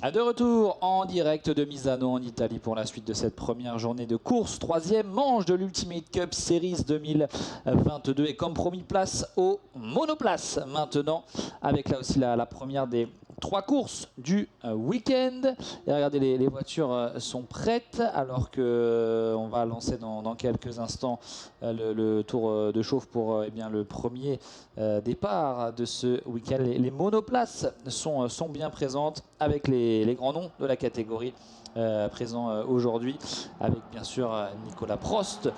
De retour en direct de Misano en Italie pour la suite de cette première journée de course. Troisième manche de l'Ultimate Cup Series 2022 et comme promis, place au monoplace maintenant avec là aussi la première des 3 courses du week-end. Et regardez, les voitures sont prêtes alors que on va lancer dans quelques instants le tour de chauffe pour le premier départ de ce week-end. Les monoplaces sont bien présentes avec les grands noms de la catégorie présents aujourd'hui, avec bien sûr Nicolas Prost,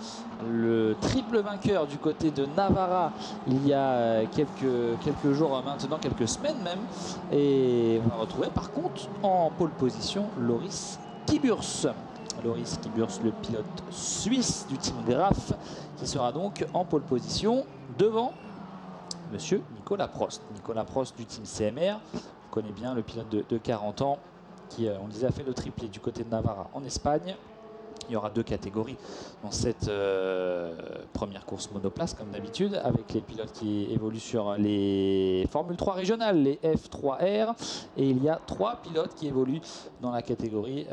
le triple vainqueur du côté de Navarra il y a quelques jours maintenant, quelques semaines même. Et on va retrouver par contre en pole position Loris Kiburs. Loris Kiburs, le pilote suisse du team Graf, qui sera donc en pole position devant Monsieur Nicolas Prost. Nicolas Prost du team CMR, on connaît bien le pilote de 40 ans qui, on disait, a fait le triplé du côté de Navarra en Espagne. Il y aura 2 catégories dans cette première course monoplace comme d'habitude, avec les pilotes qui évoluent sur les Formule 3 régionales, les F3R, et il y a 3 pilotes qui évoluent dans la catégorie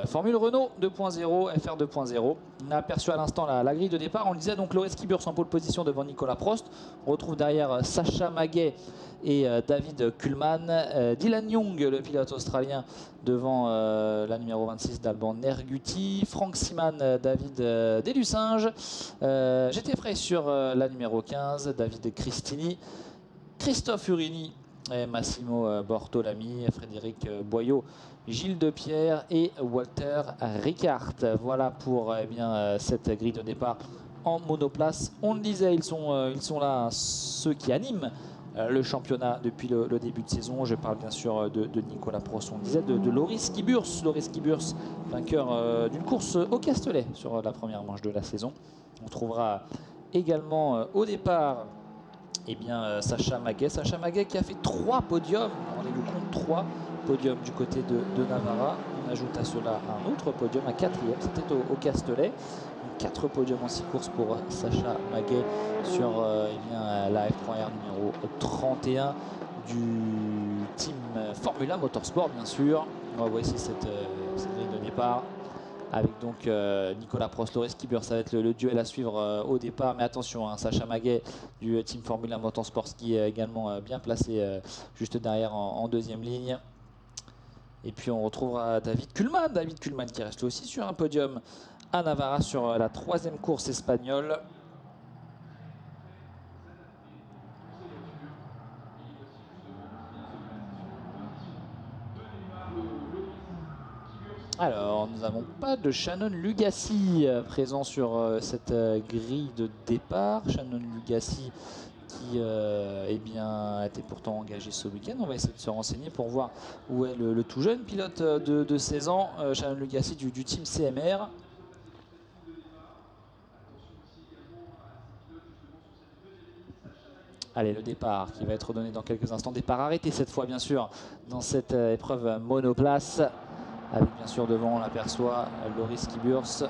Formule Renault 2.0, FR 2.0. On a aperçu à l'instant la grille de départ, on le disait, donc Loris Kiburs en pole position devant Nicolas Prost. On retrouve derrière Sacha Maguet et David Kuhlmann, Dylan Young, le pilote australien, devant la numéro 26 d'Alban Nerguti, Frank Siman, David Delusinge, j'étais frais sur la numéro 15, David Cristini, Christophe Urini, et Massimo Bortolami, Frédéric Boyot, Gilles Depierre et Walter Ricard. Voilà pour cette grille de départ en monoplace. On le disait, ils sont là, ceux qui animent le championnat depuis le début de saison. Je parle bien sûr de Nicolas Prost, on disait, de Loris Kiburs. Loris Kiburs, vainqueur d'une course au Castellet sur la première manche de la saison. On trouvera également au départ Sacha Maguet. Sacha Maguet qui a fait 3 podiums, rendez-vous compte, 3 podiums du côté de Navarra. On ajoute à cela un autre podium, un 4e, c'était au Castellet. 4 podiums en 6 courses pour Sacha Maguet sur la F3R numéro 31 du team Formula Motorsport, bien sûr. On va voir ici cette grille de départ avec donc Nicolas Prost, Loris Kiburs. Ça va être le duel à suivre au départ, mais attention, Sacha Maguet du team Formula Motorsport qui est également bien placé juste derrière en deuxième ligne. Et puis on retrouvera David Kuhlmann qui reste aussi sur un podium à Navarra sur la 3e course espagnole. Alors, nous n'avons pas de Shannon Lugassi présent sur cette grille de départ. Shannon Lugassi qui était pourtant engagé ce week-end. On va essayer de se renseigner pour voir où est le tout jeune pilote de 16 ans, Shannon Lugassi du team CMR. Allez, le départ qui va être donné dans quelques instants. Départ arrêté cette fois, bien sûr, dans cette épreuve monoplace. Avec bien sûr devant, on aperçoit Loris Kiburs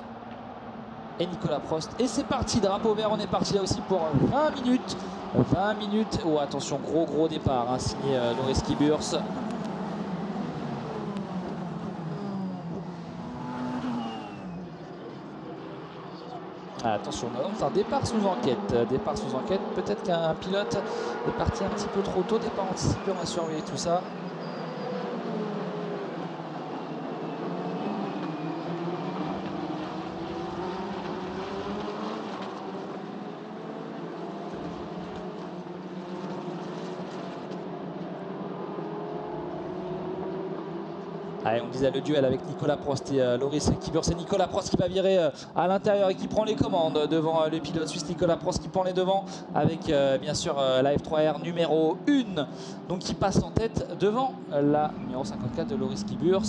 et Nicolas Prost. Et c'est parti, drapeau vert, on est parti là aussi pour 20 minutes. 20 minutes. Oh, attention, gros départ, signé Loris Kiburs. Attention, on a un départ sous enquête. Peut-être qu'un pilote est parti un petit peu trop tôt. Départ anticipé, on va surveiller tout ça. Allez, on disait le duel avec Nicolas Prost et Loris Kiburs. C'est Nicolas Prost qui va virer à l'intérieur et qui prend les commandes devant le pilote suisse. Nicolas Prost qui prend les devants avec bien sûr la F3R numéro 1. Donc qui passe en tête devant la numéro 54 de Loris Kiburs.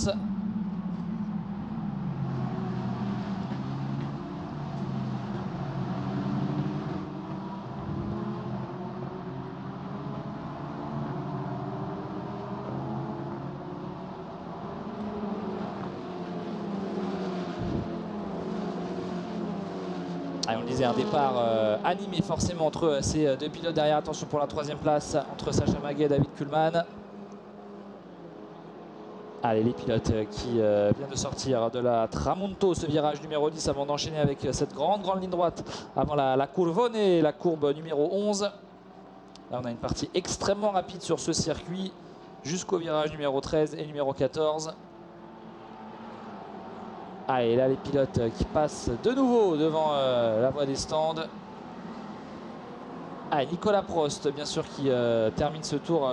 On le disait, un départ animé forcément entre ces 2 pilotes derrière. Attention pour la 3e place entre Sacha Maguet et David Kuhlmann. Allez, les pilotes qui viennent de sortir de la Tramonto, ce virage numéro 10 avant d'enchaîner avec cette grande ligne droite avant la Curvone et la courbe numéro 11. Là, on a une partie extrêmement rapide sur ce circuit jusqu'au virage numéro 13 et numéro 14. Allez, là, les pilotes qui passent de nouveau devant la voie des stands. Allez, Nicolas Prost, bien sûr, qui termine ce tour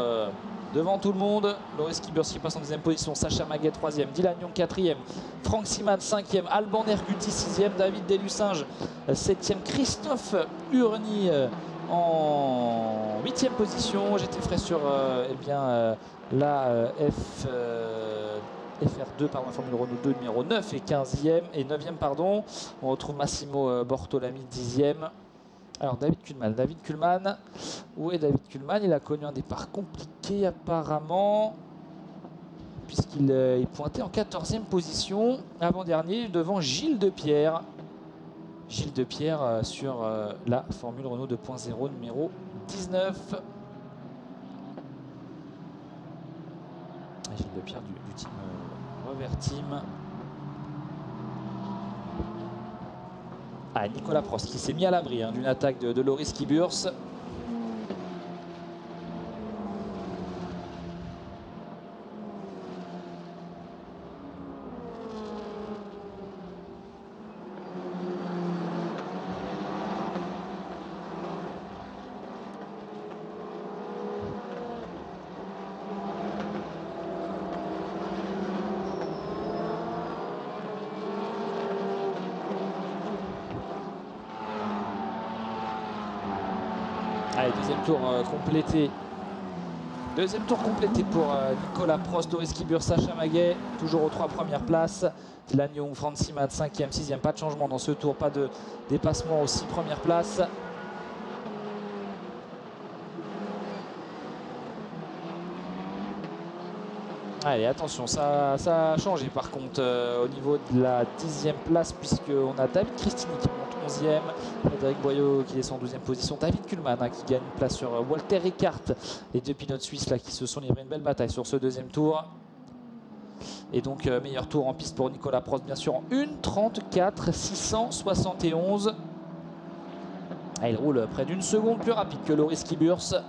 devant tout le monde. Loris Kiburs qui passe en deuxième position, Sacha Maguet 3e, Dylan Young 4e, Franck Siman 5e, Alban Erguti 6e, David Delussinge 7e, Christophe Urny en 8e position. J'étais frais sur la FR2, pardon, Formule Renault 2 numéro 9 et 15e et 9e pardon. On retrouve Massimo Bortolami 10e. Alors David Kuhlmann, où est David Kuhlmann? Il a connu un départ compliqué apparemment, puisqu'il est pointé en 14e position, avant-dernier devant Gilles Depierre. Gilles Depierre sur la Formule Renault 2.0 numéro 19. Gilles Depierre du team Rover Team. Ah, Nicolas Prost qui s'est mis à l'abri d'une attaque de Loris Kiburs. Allez, deuxième tour complété. Deuxième tour complété pour Nicolas Prost, Loris Kiburs, Sacha Maguet, toujours aux 3 premières places. Dylan Young, Franck Siman 5e, 6e, pas de changement dans ce tour, pas de dépassement aux 6 premières places. Allez, attention, ça a changé par contre au niveau de la 10e place, puisqu'on a David Cristini qui monte 11e, Frédéric Boyot qui descend en 12e position, David Kuhlmann qui gagne une place sur Walter Ricard, les deux pilotes suisses là, qui se sont livrés une belle bataille sur ce deuxième tour. Et donc meilleur tour en piste pour Nicolas Prost, bien sûr, en 1:34.671. Ah, il roule près d'une seconde plus rapide que Loris Kiburs.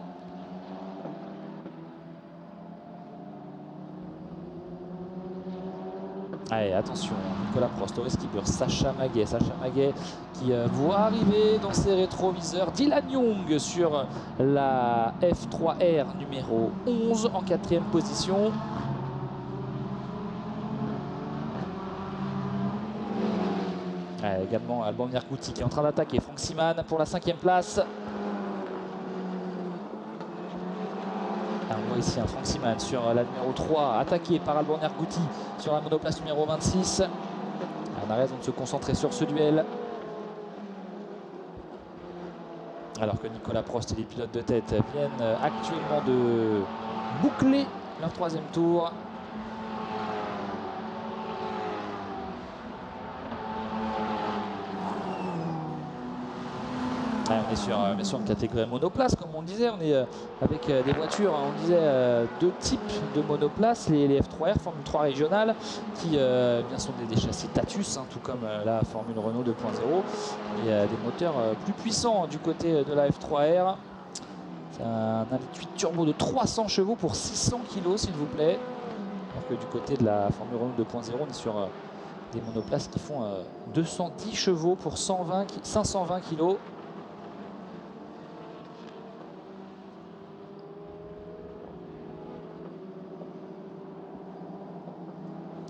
Allez, attention, Nicolas Prost, Loris Kiburs, Sacha Maguet qui voit arriver dans ses rétroviseurs Dylan Young sur la F3R numéro 11 en 4e position. Allez, également Alban Erguti qui est en train d'attaquer Franck Siman pour la 5e place. On voit ici un Franck Siman sur la numéro 3, attaqué par Alban Erguti sur la monoplace numéro 26. On a raison de se concentrer sur ce duel. Alors que Nicolas Prost et les pilotes de tête viennent actuellement de boucler leur 3e tour. On est sur une catégorie monoplace, comme on disait. On est avec des voitures, on disait deux types de monoplaces, les F3R, Formule 3 régionale, qui bien sont des châssis Tatus, tout comme la Formule Renault 2.0, et des moteurs plus puissants du côté de la F3R. C'est un 1.8 turbo de 300 chevaux pour 600 kg, s'il vous plaît. Alors que du côté de la Formule Renault 2.0, on est sur des monoplaces qui font 210 chevaux pour 520 kg.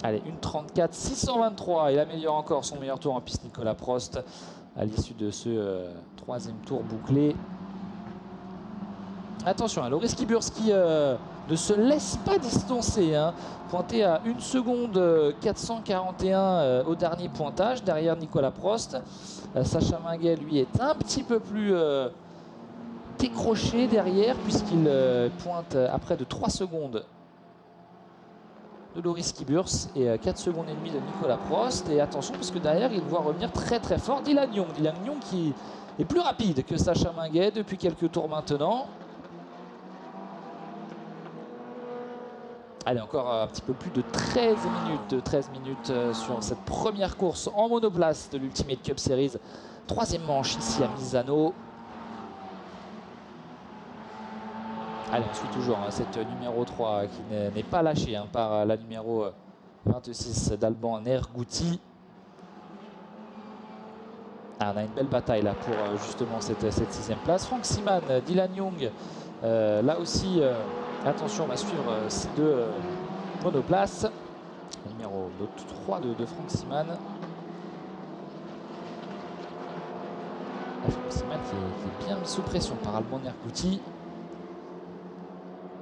Allez, 1:34.623. Il améliore encore son meilleur tour en piste, Nicolas Prost, à l'issue de ce 3e tour bouclé. Attention, Loris Kiburs qui ne se laisse pas distancer, pointé à 1:441 au dernier pointage, derrière Nicolas Prost. Sacha Maguet, lui, est un petit peu plus décroché derrière, puisqu'il pointe à près de 3 secondes de Loris Kiburs et 4 secondes et demie de Nicolas Prost. Et attention, parce que derrière il voit revenir très fort Dylan Young qui est plus rapide que Sacha Maguet depuis quelques tours maintenant. Allez, encore un petit peu plus de 13 minutes sur cette première course en monoplace de l'Ultimate Cup Series. Troisième manche ici à Misano. Allez, on suit toujours cette numéro 3 qui n'est pas lâchée par la numéro 26 d'Alban Nergouti. Ah, on a une belle bataille là pour justement cette sixième place. Frank Seaman, Dylan Young, là aussi, attention, on va suivre ces deux monoplaces. Numéro 3 de Frank Seaman. Frank Seaman qui est bien mis sous pression par Alban Nergouti.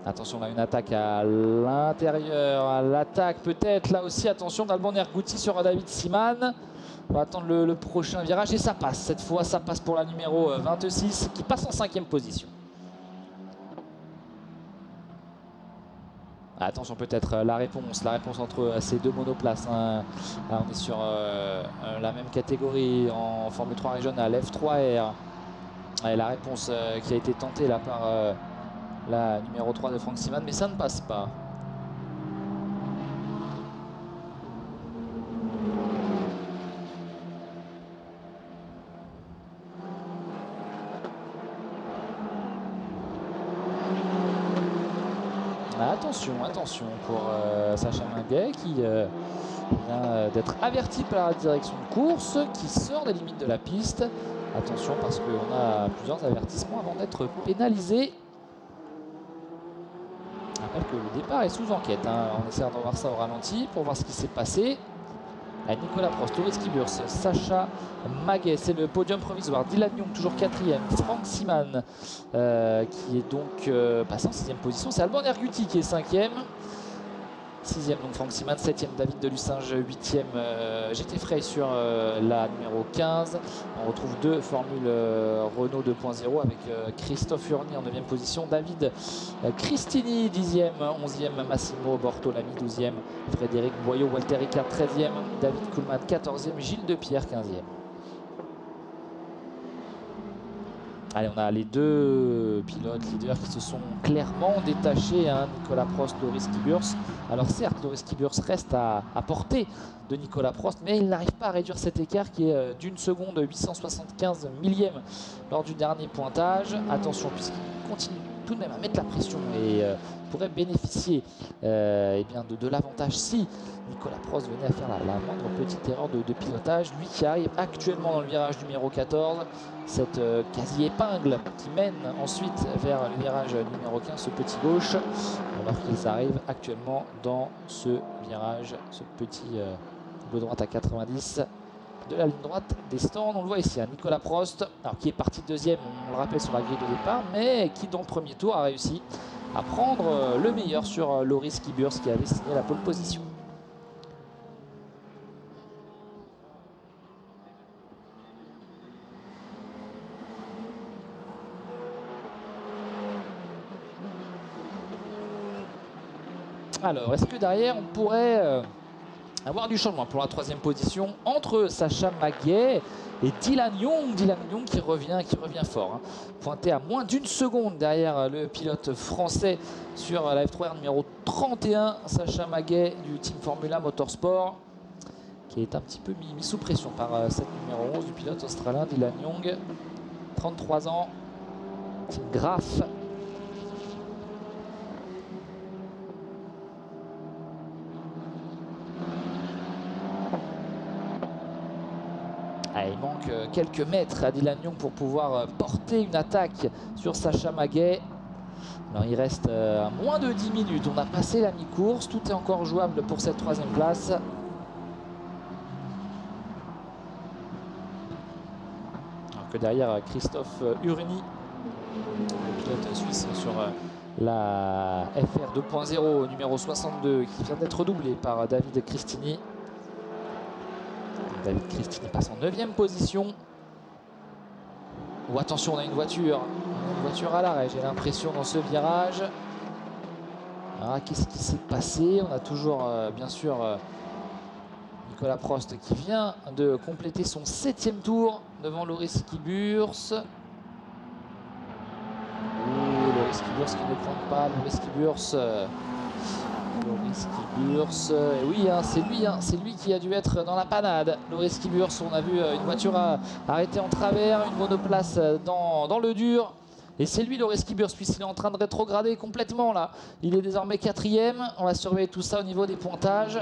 Attention, on a une attaque à l'intérieur, à l'attaque peut-être, là aussi, attention d'Alban Nergouti sur David Seaman. On va attendre le prochain virage et ça passe, cette fois ça passe pour la numéro 26 qui passe en 5e position. Attention peut-être la réponse entre ces deux monoplaces. Là on est sur la même catégorie en Formule 3 régionale, F3R. Et la réponse qui a été tentée là par la numéro 3 de Frank Seaman, mais ça ne passe pas. Attention pour Sacha Minguet qui vient d'être averti par la direction de course, qui sort des limites de la piste. Attention parce qu'on a plusieurs avertissements avant d'être pénalisé. Je rappelle que le départ est sous enquête. On essaie de voir ça au ralenti pour voir ce qui s'est passé. Nicolas Prost, Loris Kiburs, Sacha Maguet, c'est le podium provisoire. Dylan Young toujours 4e, Frank Seaman qui est donc passé en 6e position. C'est Alban Nergouti qui est 5e. 6e donc Frank Seaman, 7e David Delussinge, 8e GT Frey sur la numéro 15. On retrouve deux formules Renault 2.0 avec Christophe Urny en 9e position, David Cristini 10e, 11e Massimo Bortolami 12e, Frédéric Boyot, Walter Ricard 13e, David Kuhlmann 14e, Gilles Depierre 15e. Allez, on a les deux pilotes leaders qui se sont clairement détachés, Nicolas Prost, Loris Kiburs. Alors certes, Loris Kiburs reste à portée de Nicolas Prost, mais il n'arrive pas à réduire cet écart qui est d'une seconde 875 millième lors du dernier pointage. Attention, puisqu'il continue tout de même à mettre la pression et pourrait bénéficier bien de l'avantage si Nicolas Prost venait à faire la moindre petite erreur de pilotage. Lui qui arrive actuellement dans le virage numéro 14, cette quasi-épingle qui mène ensuite vers le virage numéro 15, ce petit gauche, alors qu'ils arrivent actuellement dans ce virage, ce petit double droite à 90 de la ligne droite des stands. On le voit ici, Nicolas Prost, alors qui est parti deuxième, on le rappelle, sur la grille de départ, mais qui dans le premier tour a réussi à prendre le meilleur sur Loris Kiburs qui avait signé la pole position. Alors, est-ce que derrière, on pourrait avoir du changement pour la 3e position entre Sacha Maguet et Dylan Young. Dylan Young qui revient fort. Pointé à moins d'une seconde derrière le pilote français sur la F3R numéro 31, Sacha Maguet du Team Formula Motorsport, qui est un petit peu mis sous pression par cette numéro 11 du pilote australien Dylan Young. 33 ans, Team Graf. Il manque quelques mètres à Dylan Young pour pouvoir porter une attaque sur Sacha Maguet. Alors il reste à moins de 10 minutes. On a passé la mi-course. Tout est encore jouable pour cette 3e place. Alors que derrière Christophe Urny, le pilote suisse sur la FR 2.0 numéro 62 qui vient d'être doublé par David Cristini. David Cristini passe en 9e position. Oh, attention, on a une voiture à l'arrêt, j'ai l'impression, dans ce virage. Alors, qu'est-ce qui s'est passé? On a toujours, bien sûr, Nicolas Prost qui vient de compléter son 7e tour devant Loris Kiburs. Loris Kiburs qui ne pointe pas. Loris Kiburs Loris Kiburs, oui, hein, c'est lui qui a dû être dans la panade. Loris Kiburs, on a vu une voiture arrêtée en travers, une monoplace dans le dur. Et c'est lui, Loris Kiburs, puisqu'il est en train de rétrograder complètement là. Il est désormais 4e. On va surveiller tout ça au niveau des pointages.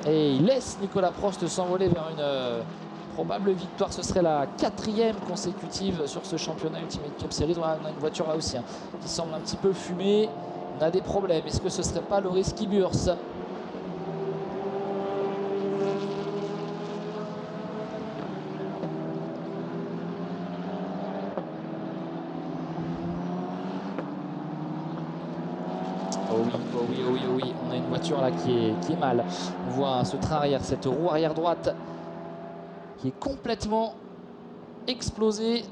Et il laisse Nicolas Prost s'envoler vers une probable victoire. Ce serait la 4e consécutive sur ce championnat Ultimate Cup Series. Voilà, on a une voiture là aussi hein, qui semble un petit peu fumée. On a des problèmes. Est-ce que ce serait pas Loris Kiburs? Oh oui, oh oui, oh oui, oh oui, on a une voiture là qui est mal. On voit ce train arrière, cette roue arrière droite qui est complètement explosée.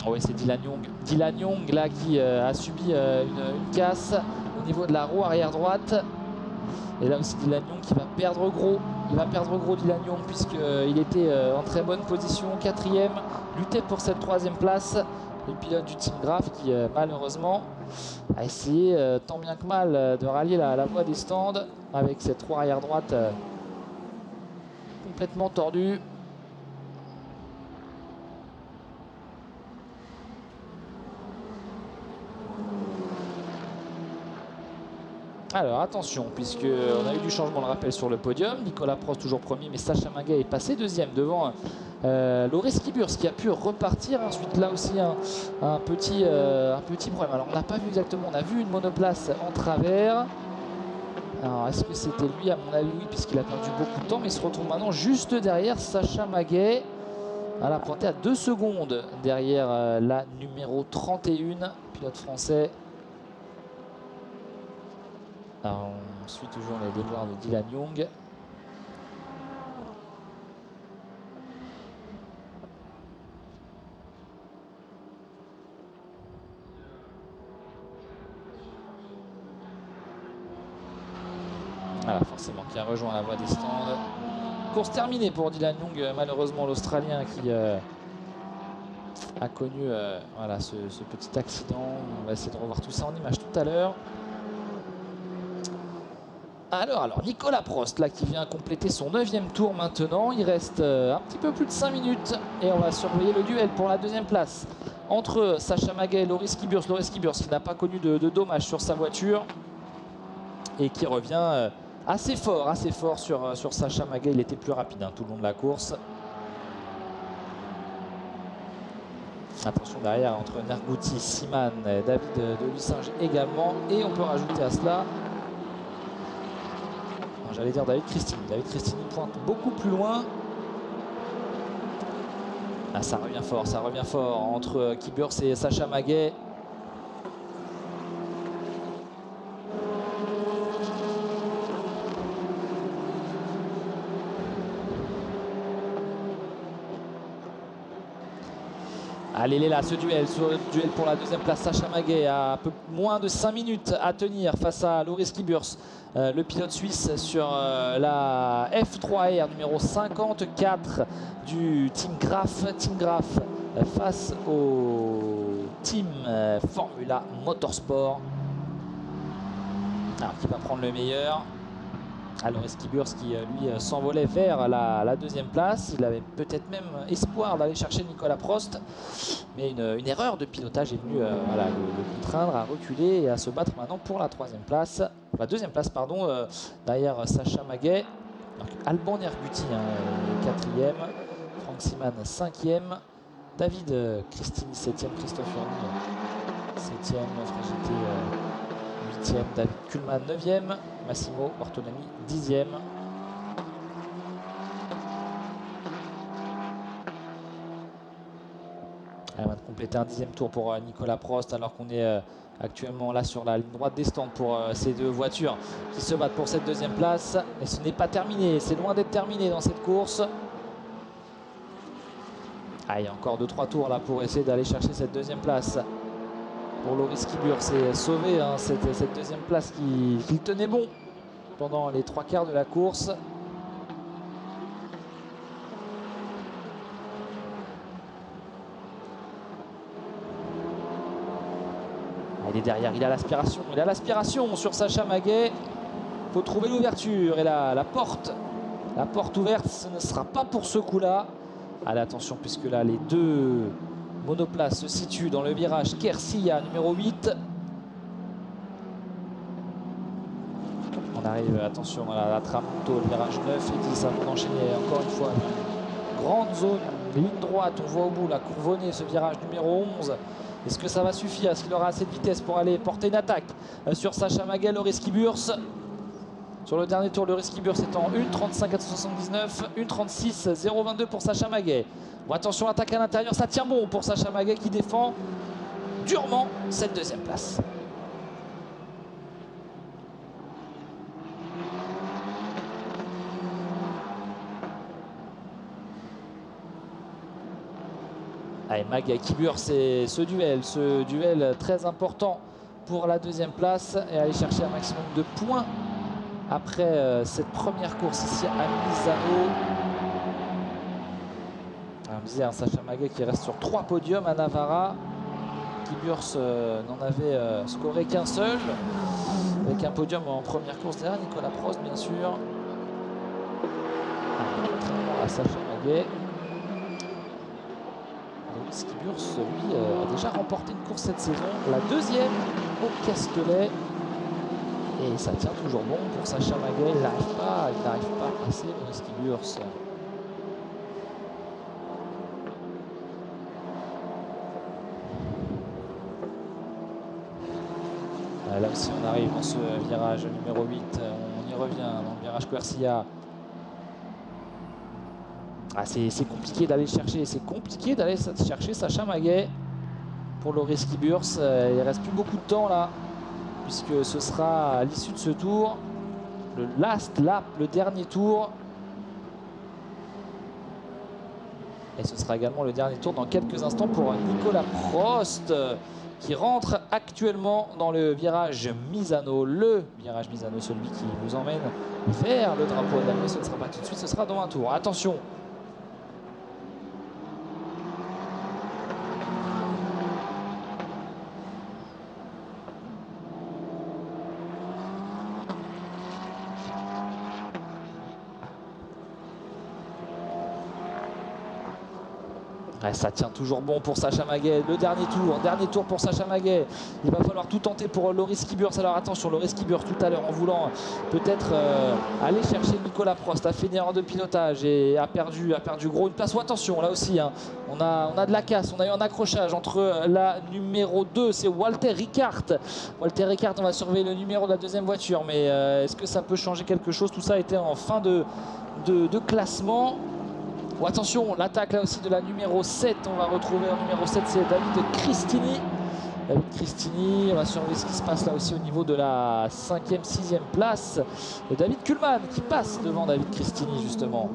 Oh oui, c'est Dylan Young. Dylan Young là qui a subi une casse au niveau de la roue arrière droite. Et là aussi Dylan Young qui va perdre gros. Il va perdre gros Dylan Young puisqu'il était en très bonne position, 4e, luttait pour cette 3e place. Le pilote du Team Graf qui malheureusement a essayé tant bien que mal de rallier la voie des stands avec cette roue arrière droite complètement tordue. Alors attention, puisqu'on a eu du changement, on le rappelle, sur le podium. Nicolas Prost toujours premier, mais Sacha Maguet est passé 2e devant Loris Kiburs qui a pu repartir. Ensuite là aussi un petit problème. Alors on n'a pas vu exactement, on a vu une monoplace en travers. Alors est-ce que c'était lui? À mon avis oui, puisqu'il a perdu beaucoup de temps, mais il se retrouve maintenant juste derrière Sacha Maguet. À la pointée à 2 secondes derrière la numéro 31, pilote français. Alors, on suit toujours les déboires de Dylan Young. Voilà, forcément, qui a rejoint la voie des stands. Course terminée pour Dylan Young, malheureusement l'Australien qui a connu voilà, ce petit accident. On va essayer de revoir tout ça en image tout à l'heure. Alors, Nicolas Prost là qui vient compléter son 9e tour maintenant. Il reste un petit peu plus de 5 minutes et on va surveiller le duel pour la 2e place entre Sacha Maguet et Loris Kiburs. Loris Kiburs qui n'a pas connu de dommages sur sa voiture et qui revient assez fort sur Sacha Maguet. Il était plus rapide tout le long de la course. Attention derrière entre Nergouti, Siman, David de Lusinge également. Et on peut rajouter à cela, j'allais dire David Cristini. David Cristini pointe beaucoup plus loin. Ah, ça revient fort entre Kiburs et Sacha Maguet. Allez, il est là, ce duel pour la 2e place. Sacha Maguet a un peu moins de 5 minutes à tenir face à Loris Kiburs, le pilote suisse sur la F3R numéro 54 du Team Graf. Team Graf face au Team Formula Motorsport. Alors, qui va prendre le meilleur? Loris Kiburs qui lui s'envolait vers la 2e place. Il avait peut-être même espoir d'aller chercher Nicolas Prost, mais une erreur de pilotage est venue voilà, le contraindre à reculer et à se battre maintenant pour la 3e place, la 2e place pardon, derrière Sacha Maguet. Donc, Alban Nergouti 4e, Franck Siman 5e, David Cristini 7e, Christophe Urny 7e, Frigité 8e, David Kuhlmann 9e, Massimo Bortolami 10e. On va compléter un 10e tour pour Nicolas Prost alors qu'on est actuellement là sur la ligne droite des stands pour ces deux voitures qui se battent pour cette 2e place. Et ce n'est pas terminé, c'est loin d'être terminé dans cette course. Ah, il y a encore 2-3 tours là pour essayer d'aller chercher cette 2e place. pour Loris Kibur. C'est sauvé hein, cette deuxième place qu'il tenait bon pendant les 3/4 de la course. Il est derrière, il a l'aspiration sur Sacha Maguet. Il faut trouver l'ouverture et la porte ouverte, ce ne sera pas pour ce coup-là. Allez, attention, puisque là, les deux monoplaces se situent dans le virage Quercia, numéro 8. On arrive, attention, dans la Tramonto, le virage 9 et 10, avant d'enchaîner encore une fois. Grande zone, ligne droite, on voit au bout la Courvonnée, ce virage numéro 11. Est-ce que ça va suffire? Est-ce qu'il aura assez de vitesse pour aller porter une attaque sur Sacha Maguet, Loris Kiburs? Sur le dernier tour, Loris Kiburs est en 1:35,479, 1:36,022 pour Sacha Maguet. Bon, attention, attaque à l'intérieur, ça tient bon pour Sacha Maguet qui défend durement cette deuxième place. Allez, Maguet, Kiburs, c'est ce duel très important pour la deuxième place et aller chercher un maximum de points après cette première course ici à Misano. On disait Sacha Maguet qui reste sur 3 podiums à Navarra. Kiburs n'en avait scoré qu'un seul, avec un podium en première course derrière Nicolas Prost bien sûr. À Sacha Maguet. Loris Kiburs, lui, a déjà remporté une course cette saison, la deuxième au Castellet. Et ça tient toujours bon pour Sacha Maguet, il n'arrive pas à passer Loris Kiburs. Là aussi on arrive dans ce virage numéro 8, on y revient dans le virage Quercia. Ah, c'est compliqué d'aller chercher, Sacha Maguet pour Loris Kiburs. Il ne reste plus beaucoup de temps là, puisque ce sera à l'issue de ce tour, le last lap, le dernier tour. Et ce sera également le dernier tour dans quelques instants pour Nicolas Prost, qui rentre actuellement dans le virage Misano. Le virage Misano, celui qui vous emmène vers le drapeau à damier. Ce ne sera pas tout de suite, ce sera dans un tour. Attention! Ouais, ça tient toujours bon pour Sacha Maguet. Le dernier tour pour Sacha Maguet. Il va falloir tout tenter pour Loris Kiburs. Alors attention, Loris Kiburs tout à l'heure en voulant peut-être aller chercher Nicolas Prost, a fait une erreur de pilotage et a perdu gros une place. Oh, attention, là aussi, hein, on a de la casse, on a eu un accrochage entre la numéro 2, c'est Walter Ricard. Walter Ricard, on va surveiller le numéro de la deuxième voiture, mais est-ce que ça peut changer quelque chose? Tout ça était en fin de classement. Oh, attention, l'attaque là aussi de la numéro 7, on va retrouver en numéro 7, c'est David Cristini. David Cristini, on va surveiller ce qui se passe là aussi au niveau de la 5e, 6e place. Et David Kuhlmann qui passe devant David Cristini justement.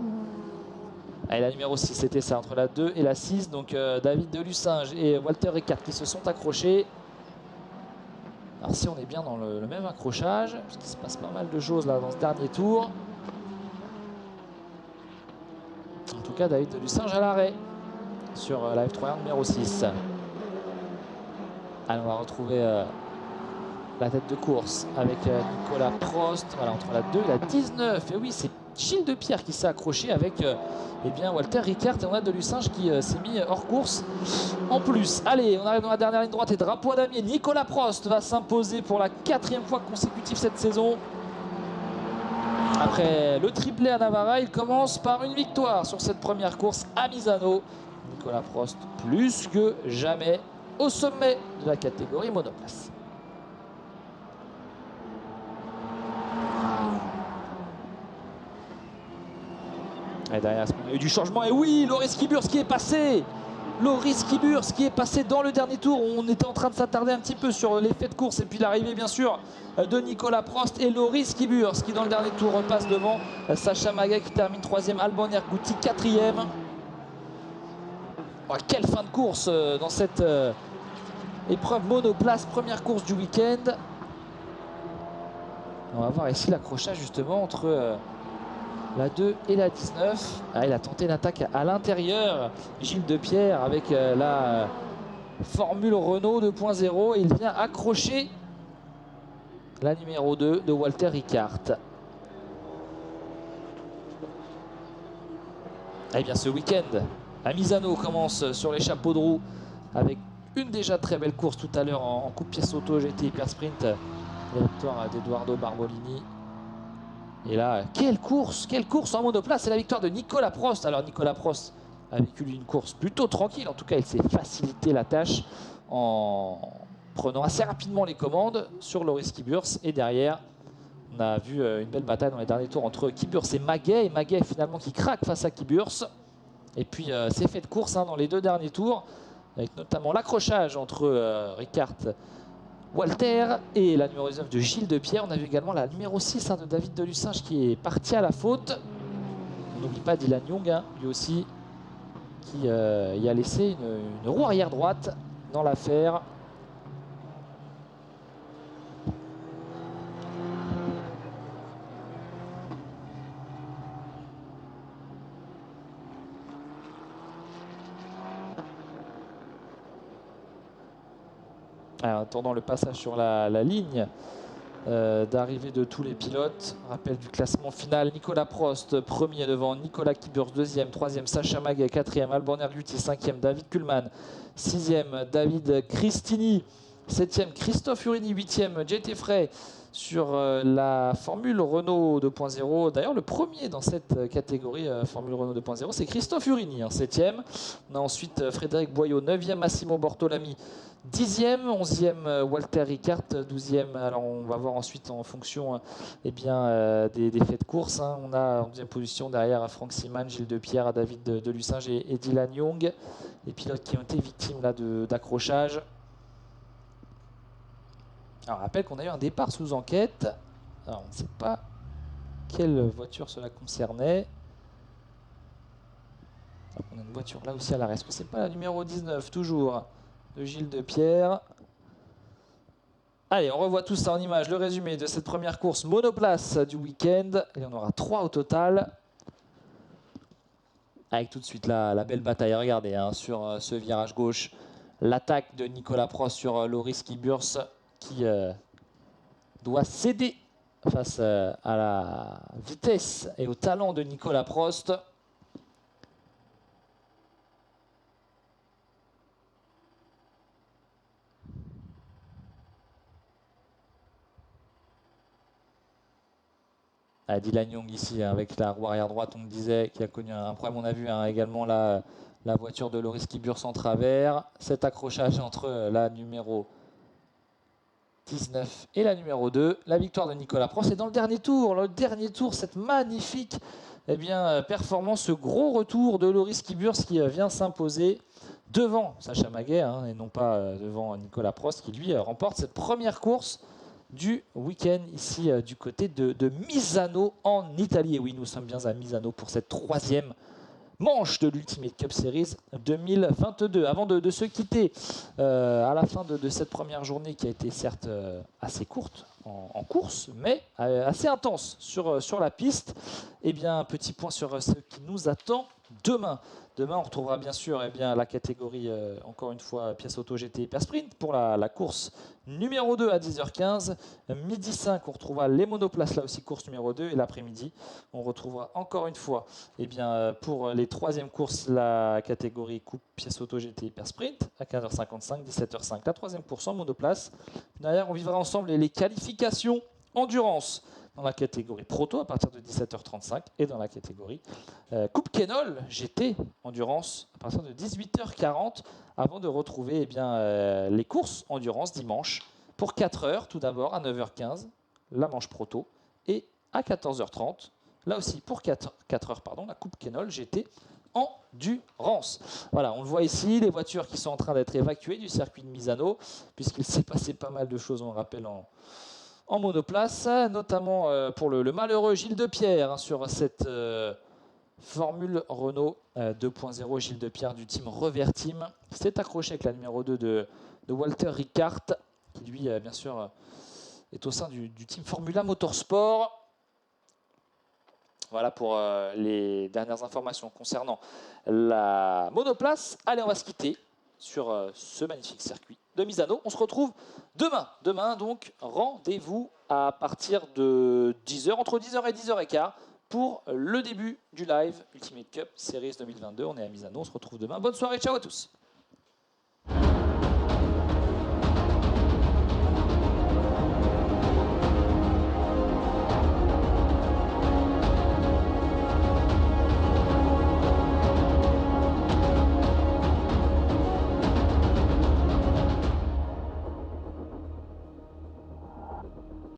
Et la numéro 6, c'était ça, entre la 2 et la 6. Donc David Delussinge et Walter Ricard qui se sont accrochés. Alors si on est bien dans le même accrochage, puisqu'il se passe pas mal de choses là dans ce dernier tour. En tout cas, David Delussinge à l'arrêt sur la F3R numéro 6. Allez, on va retrouver la tête de course avec Nicolas Prost. Voilà, entre la 2 et la 19. Et oui, c'est Gilles Depierre qui s'est accroché avec eh bien, Walter Ricard. Et on a Delussinge qui s'est mis hors course en plus. Allez, on arrive dans la dernière ligne droite et drapeau à damier. Nicolas Prost va s'imposer pour la 4e fois consécutive cette saison. Après le triplé à Navarra, il commence par une victoire sur cette première course à Misano. Nicolas Prost, plus que jamais, au sommet de la catégorie monoplace. Et derrière, on a eu du changement. Et oui, Loris Kiburs qui est passé. Loris Kiburs qui est passé dans le dernier tour. On était en train de s'attarder un petit peu sur l'effet de course et puis l'arrivée bien sûr de Nicolas Prost et Loris Kiburs qui dans le dernier tour repasse devant Sacha Maguet qui termine 3e, Alban Ergouti 4e. Oh, quelle fin de course dans cette Épreuve monoplace, première course du week-end. On va voir ici l'accrochage justement entre la 2 et la 19. Ah, il a tenté une attaque à l'intérieur. Gilles Depierre avec la Formule Renault 2.0. Il vient accrocher la numéro 2 de Walter Ricard. Et bien ce week-end, à Misano commence sur les chapeaux de roue avec une déjà très belle course tout à l'heure en coupe pièce auto GT Hyper Sprint. La victoire d'Edoardo Barbolini. Et là, quelle course en monoplace. C'est la victoire de Nicolas Prost. Alors Nicolas Prost a vécu une course plutôt tranquille. En tout cas, il s'est facilité la tâche en prenant assez rapidement les commandes sur Loris Kiburs. Et derrière, on a vu une belle bataille dans les derniers tours entre Kiburs et Maguet. Et Maguet finalement qui craque face à Kiburs. Et puis c'est fait de course dans les deux derniers tours, avec notamment l'accrochage entre Ricard, Walter et la numéro 19 de Gilles Depierre. On a vu également la numéro 6 de David Delucinge qui est parti à la faute. On n'oublie pas Dylan Young, lui aussi, qui y a laissé une roue arrière droite dans l'affaire. En attendant le passage sur la ligne d'arrivée de tous les pilotes. Rappel du classement final: Nicolas Prost premier devant Nicolas Kiburs deuxième, troisième Sacha Maguet, quatrième Alban Erguti, cinquième David Kuhlmann, sixième David Cristini, septième Christophe Urini, huitième JT Frey sur la Formule Renault 2.0. D'ailleurs le premier dans cette catégorie Formule Renault 2.0 c'est Christophe Urini, septième. On a ensuite Frédéric Boyot, 9e Massimo Bortolami, 10e, 11e Walter Ricard, 12e. Alors on va voir ensuite en fonction des faits de course. On a en deuxième position derrière Franck Siman, Gilles Depierre, David Delucinge et Dylan Young. Les pilotes qui ont été victimes d'accrochage. Alors on rappelle qu'on a eu un départ sous enquête. Alors on ne sait pas quelle voiture cela concernait. Alors, on a une voiture là aussi à l'arrêt. Est-ce que c'est pas la numéro 19 toujours de Gilles Depierre? Allez, on revoit tout ça en image, le résumé de cette première course monoplace du week-end. Il y en aura 3 au total. Avec tout de suite la belle bataille, regardez, sur ce virage gauche. L'attaque de Nicolas Prost sur Loris Kiburs qui doit céder face à la vitesse et au talent de Nicolas Prost. Dylan Young ici avec la roue arrière droite, on me disait qu'il a connu un problème. On a vu également la voiture de Loris Kiburs en travers. Cet accrochage entre la numéro 19 et la numéro 2. La victoire de Nicolas Prost. Et dans le dernier tour, cette magnifique performance, ce gros retour de Loris Kiburs qui vient s'imposer devant Sacha Maguet et non pas devant Nicolas Prost qui lui remporte cette première course du week-end ici du côté de Misano en Italie. Et oui, nous sommes bien à Misano pour cette 3e manche de l'Ultimate Cup Series 2022. Avant de se quitter à la fin de cette première journée qui a été certes assez courte en course, mais assez intense sur la piste, un petit point sur ce qui nous attend demain. Demain, on retrouvera bien sûr la catégorie, encore une fois, pièce auto GT Hyper Sprint pour la course numéro 2 à 10h15. Midi 5, on retrouvera les monoplaces, là aussi course numéro 2. Et l'après-midi, on retrouvera encore une fois pour les 3e courses, la catégorie coupe pièce auto GT Hyper Sprint à 15h55, 17h05. La 3e course en monoplace. Derrière, on vivra ensemble les qualifications endurance dans la catégorie proto à partir de 17h35 et dans la catégorie Coupe Kenol GT Endurance à partir de 18h40 avant de retrouver les courses Endurance dimanche pour 4 heures tout d'abord à 9h15 la manche proto et à 14h30 là aussi pour 4 heures la Coupe Kenol GT Endurance. Voilà, on le voit ici, les voitures qui sont en train d'être évacuées du circuit de Misano puisqu'il s'est passé pas mal de choses, on le rappelle, en monoplace, notamment pour le malheureux Gilles Depierre sur cette Formule Renault 2.0, Gilles Depierre du team Revert Team s'est accroché avec la numéro 2 de Walter Ricard, qui lui, bien sûr, est au sein du team Formula Motorsport. Voilà pour les dernières informations concernant la monoplace. Allez, on va se quitter sur ce magnifique circuit de Misano. On se retrouve demain. Demain, donc, rendez-vous à partir de 10h, entre 10h et 10h15, pour le début du live Ultimate Cup Series 2022. On est à Misano, on se retrouve demain. Bonne soirée, ciao à tous.